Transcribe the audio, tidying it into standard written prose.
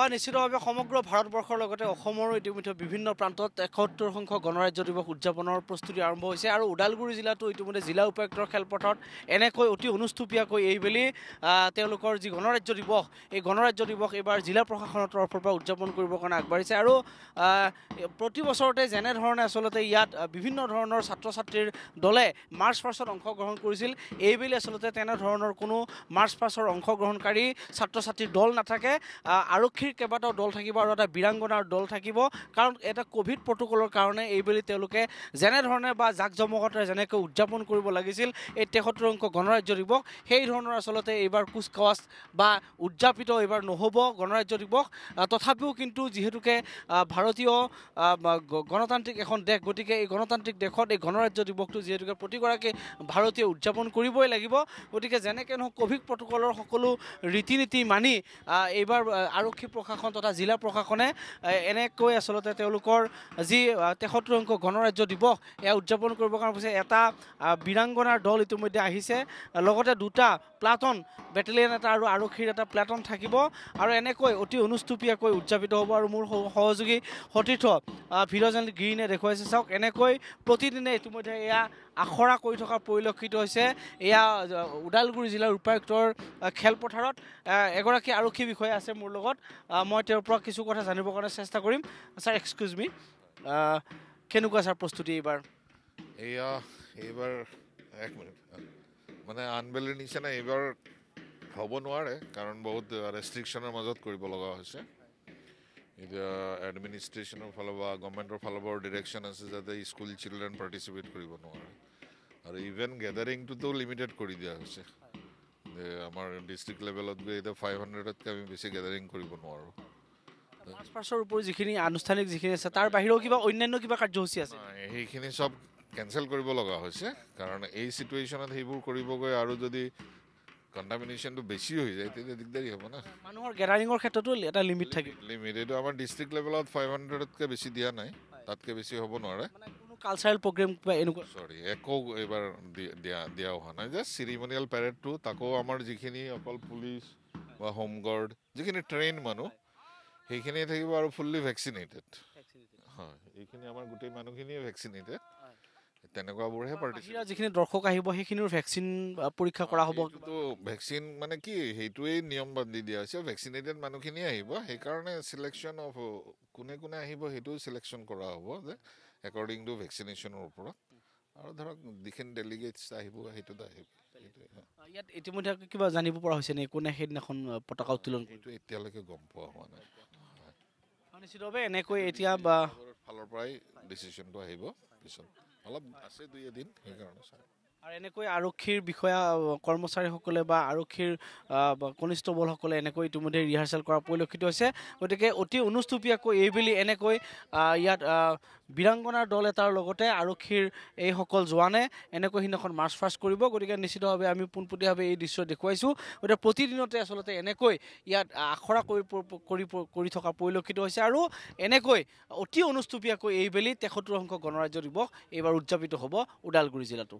হয় নিশ্চিতভাৱে সমগ্ৰ ভাৰতবৰ্ষৰ লগতে অসমৰো ইতিমধ্যে বিভিন্ন প্ৰান্তত ৭১ সংখ্যক গণৰাজ্য দিৱস উদযাপনৰ প্ৰস্তুতি আৰম্ভ হৈছে আৰু ওদালগুৰি জিলাতো ইতিমধ্যে জিলা উপায়ুক্তৰ খেলপথাৰত এনেকৈ অতি অনুষ্টুপীয়াকৈ এইবেলি তেওঁলোকৰ যি গণৰাজ্য দিৱস এই গণৰাজ্য দিৱস এইবাৰ জিলা প্ৰশাসনৰ তৰফৰ পৰা উদযাপন কৰিবৰ কাৰণে আগবাঢ়িছে আৰু প্ৰতি বছৰতে যেনেধৰণে আচলতে ইয়াত বিভিন্ন ধৰণৰ ছাত্ৰ ছাত্ৰীৰ দলে মাৰ্চ পাষ্টত অংশগ্ৰহণ কৰিছিল এইবেলি আচলতে তেনেধৰণৰ কোনো মাৰ্চ পাষ্টৰ অংশগ্ৰহণকাৰী ছাত্ৰ ছাত্ৰীৰ দল নাথাকে আৰক্ষীৰ কেইবাটাও দল থাকিব আৰু এটা বীৰাংগনাৰ দল থাকিব কাৰণ এটা কোভিড প্ৰট'কলৰ কাৰণে এইবেলি তেওঁলোকে যেনেধৰণে বা জাক জমকতাৰে যেনেকৈ উদযাপন কৰিব লাগিছিল এই ৭৩ সংখ্যক গণৰাজ্য দিৱস সেই ধৰণৰ আচলতে এইবাৰ কুচকাৱাজ বা উদযাপিত এইবাৰ নহ'ব গণৰাজ্য দিৱস তথাপিও কিন্তু যিহেতুকে ভাৰতীয় গণতান্ত্ৰিক এখন দেশ গতিকে এই গণতান্ত্ৰিক দেশত এই গণৰাজ্য দিৱসটো যিহেতুকে প্ৰতিগৰাকী ভাৰতীয় উদযাপন কৰিবই লাগিব গতিকে যেনেকৈ নহওক কোভিড প্ৰট'কলৰ সকলো ৰীতি নীতি মানি এইবাৰ আৰক্ষী প্ৰশাসন তথা জিলা প্ৰশাসনে এনেকৈ আচলতে তেওঁলোকৰ যি ৭৩ সংখ্যক গণৰাজ্য দিৱস এয়া উদযাপন কৰিবৰ কাৰণে কৈছে এটা বীৰাংগনাৰ দল ইতিমধ্যে আহিছে লগতে দুটা প্লাটন বেটেলিয়ন এটা আৰু আৰক্ষীৰ এটা প্লাটন থাকিব আৰু এনেকৈ অতি অনুষ্টুপীয়াকৈ উদযাপিত হ'ব আৰু মোৰ সহযোগী সতীৰ্থ ভিৰজেন গ্ৰীণে দেখুৱাইছে চাওক এনেকৈ প্ৰতিদিনে ইতিমধ্যে এয়া আখৰা কৰি থকা পৰিলক্ষিত হৈছে এয়া ওদালগুৰি জিলাৰ উপায়ুক্তৰ খেলপথাৰত এগৰাকী আৰক্ষী বিষয়া আছে মোৰ লগত মই তেওঁৰ পৰা কিছু কথা জানিবৰ কাৰণে চেষ্টা কৰিম ছাৰ এক্সকিউজ মি কেনেকুৱা ছাৰ প্ৰস্তুতি এইবাৰ এইবাৰ এক মিনিট মানে আনবেলিৰ নিচিনা এইবাৰ হ'ব নোৱাৰে কাৰণ বহুত ৰেষ্ট্ৰিকশ্যনৰ মাজত কৰিব লগা হৈছে এতিয়া এডমিনিষ্ট্ৰেশ্যনৰ ফালৰ পৰা গভৰ্ণমেণ্টৰ ফালৰ পৰা ডিৰেকশ্যন আছে যাতে স্কুল চিলড্ৰেন পাৰ্টিচিপেট কৰিব নোৱাৰে আৰু ইভেন গেডাৰিংটোতো লিমিটেড কৰি দিয়া হৈছে যে আমাৰ ডিষ্ট্ৰিক্ট লেভেলত গৈ এতিয়া 500তকৈ আমি বেছি গেডাৰিং কৰিব নোৱাৰোঁ মাৰ্চ পাষ্টৰ ওপৰত যিখিনি আনুষ্ঠানিক যিখিনি আছে তাৰ বাহিৰেও কিবা অন্যান্য কিবা কাৰ্যসূচী আছে সেইখিনি চব কেঞ্চেল কৰিব লগা হৈছে কাৰণ এই চিটুৱেশ্যনত সেইবোৰ কৰিব গৈ আৰু যদি কণ্টামিনেশ্যনটো বেছি হৈ যায় তেতিয়া দিগদাৰী হ'ব না মানুহৰ গেডাৰিঙৰ ক্ষেত্ৰতো এটা লিমিট থাকে লিমিট এইটো আমাৰ ডিষ্ট্ৰিক্ট লেভেলত 500তকৈ বেছি দিয়া নাই তাতকৈ বেছি হ'ব নোৱাৰে কোনো কালচাৰেল প্ৰগ্ৰেম কিবা এনেকুৱা চৰি একো এইবাৰ দিয়া হোৱা নাই জাষ্ট চিৰিমনিয়েল পেৰেডটো তাকো আমাৰ যিখিনি অকল পুলিচ বা হোমগাৰ্ড যিখিনি ট্ৰেইন মানুহ সেইখিনি থাকিব আৰু ফুল্লি ভেকচিনেটেড হয় এইখিনি আমাৰ গোটেই মানুহখিনিয়ে ভেকচিনেটেড তেনেকুৱাবোৰহে পাৰ্টিচিপেট যিখিনি দৰ্শক আহিব সেইখিনিৰ ভেকচিন পৰীক্ষা কৰা হ'ব কিন্তু ভেকচিন মানে কি সেইটোৱেই নিয়ম বান্ধি দিয়া হৈছে ভেকচিনেটেড মানুহখিনিয়ে আহিব সেইকাৰণে চিলেকশ্যন অফ কোনে কোনে আহিব সেইটো চিলেকশ্যন কৰা হ'ব যে একৰ্ডিং টু ভেকচিনেশ্যনৰ ওপৰত আৰু ধৰক যিখিনি ডেলিগেটছ আহিব সেইটোত আহিব ইয়াত ইতিমধ্যে কিবা জানিব পৰা হৈছে নে কোনে সেইদিনাখন পতাকা উত্তোলন এইটো এতিয়ালৈকে গম পোৱা হোৱা নাই নিশ্চিতভাৱে এনেকৈ এতিয়া বা ফালৰ পৰাই ডিচিশ্যনটো আহিব পিছত অলপ আছে দুই এদিন সেইকাৰণে আৰু এনেকৈ আৰক্ষীৰ বিষয়া কৰ্মচাৰীসকলে বা আৰক্ষীৰ কনিষ্টবলসকলে এনেকৈ ইতিমধ্যে ৰিহাৰ্চেল কৰা পৰিলক্ষিত হৈছে গতিকে অতি অনুষ্টুপীয়াকৈ এইবেলি এনেকৈ ইয়াত বীৰাংগনাৰ দল এটাৰ লগতে আৰক্ষীৰ এইসকল জোৱানে এনেকৈ সিদিনাখন মাৰ্চ পাষ্ট কৰিব গতিকে নিশ্চিতভাৱে আমি পোনপটীয়াভাৱে এই দৃশ্য দেখুৱাইছোঁ গতিকে প্ৰতিদিনতে আচলতে এনেকৈ ইয়াত আখৰা কৰি থকা পৰিলক্ষিত হৈছে আৰু এনেকৈ অতি অনুষ্টুপীয়াকৈ এইবেলি ৭৩ সংখ্যক গণৰাজ্য দিৱস এইবাৰ উদযাপিত হ'ব ওদালগুৰি জিলাতো